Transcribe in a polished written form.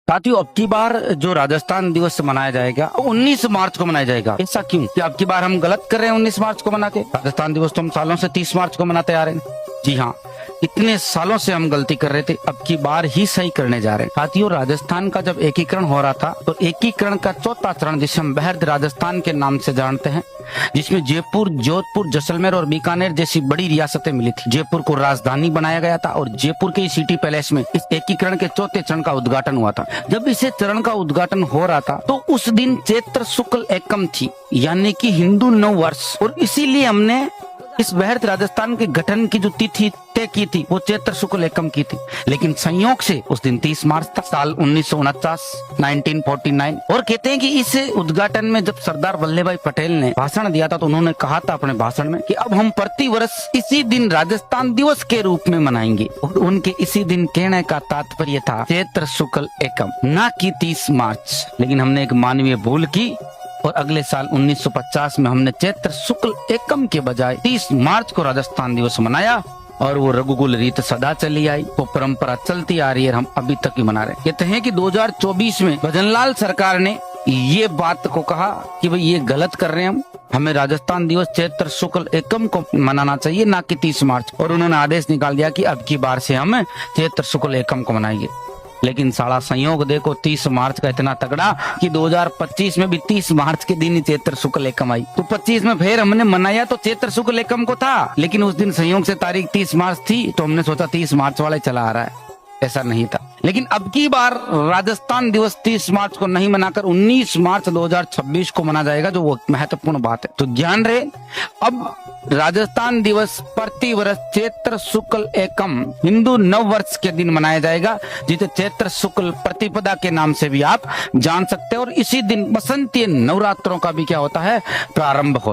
साथियों, अब की बार जो राजस्थान दिवस मनाया जाएगा 19 मार्च को मनाया जाएगा। ऐसा क्यों? कि अब की बार हम गलत कर रहे हैं 19 मार्च को मना के? राजस्थान दिवस तो हम सालों से 30 मार्च को मनाते आ रहे हैं। जी हाँ, इतने सालों से हम गलती कर रहे थे, अब की बार ही सही करने जा रहे हैं। साथियों, राजस्थान का जब एकीकरण हो रहा था तो एकीकरण का चौथा चरण, जिसे हम बेहद राजस्थान के नाम से जानते हैं, जिसमें जयपुर, जोधपुर, जैसलमेर और बीकानेर जैसी बड़ी रियासतें मिली थी। जयपुर को राजधानी बनाया गया था और जयपुर के सिटी पैलेस में इस एकीकरण के चौथे चरण का उद्घाटन हुआ था। जब इसे चरण का उद्घाटन हो रहा था तो उस दिन चैत्र शुक्ल एकम थी, यानी कि हिंदू नव वर्ष, और इसीलिए हमने इस बेहद राजस्थान के गठन की जो तिथि तय की थी वो चैत्र शुक्ल एकम की थी। लेकिन संयोग से उस दिन 30 मार्च था, साल 1949 और कहते हैं कि इस उद्घाटन में जब सरदार वल्लभ भाई पटेल ने भाषण दिया था तो उन्होंने कहा था अपने भाषण में कि अब हम प्रति वर्ष इसी दिन राजस्थान दिवस के रूप में मनाएंगे। और उनके इसी दिन कहने का तात्पर्य था चैत्र शुक्ल एकम, न कि 30 मार्च। लेकिन हमने एक मानवीय भूल की और अगले साल 1950 में हमने चैत्र शुक्ल एकम के बजाय 30 मार्च को राजस्थान दिवस मनाया और वो रघुकुल रीत सदा चली आई, वो परंपरा चलती आ रही है, हम अभी तक ही मना रहे हैं। कहते हैं कि 2024 में भजनलाल सरकार ने ये बात को कहा कि भाई ये गलत कर रहे हैं, हमें राजस्थान दिवस चैत्र शुक्ल एकम को मनाना चाहिए, ना कि 30 मार्च। और उन्होंने आदेश निकाल दिया कि अब की बार से हम चैत्र शुक्ल एकम को मनाएंगे। लेकिन साला संयोग देखो 30 मार्च का इतना तगड़ा कि 2025 में भी 30 मार्च के दिन ही चैत्र शुक्ल एकम आई। तो 25 में फिर हमने मनाया तो चैत्र शुक्ल एकम को था, लेकिन उस दिन संयोग से तारीख 30 मार्च थी तो हमने सोचा 30 मार्च वाला चला आ रहा है। ऐसा नहीं था। लेकिन अब की बार राजस्थान दिवस 30 मार्च को नहीं मनाकर 19 मार्च 2026 को मना जाएगा, जो वो महत्वपूर्ण बात है। तो ध्यान रहे, अब राजस्थान दिवस प्रति वर्ष चैत्र शुक्ल एकम हिंदू नव वर्ष के दिन मनाया जाएगा, जिसे चैत्र शुक्ल प्रतिपदा के नाम से भी आप जान सकते हैं। और इसी दिन बसंतीय नवरात्रों का भी क्या होता है, प्रारंभ होता है।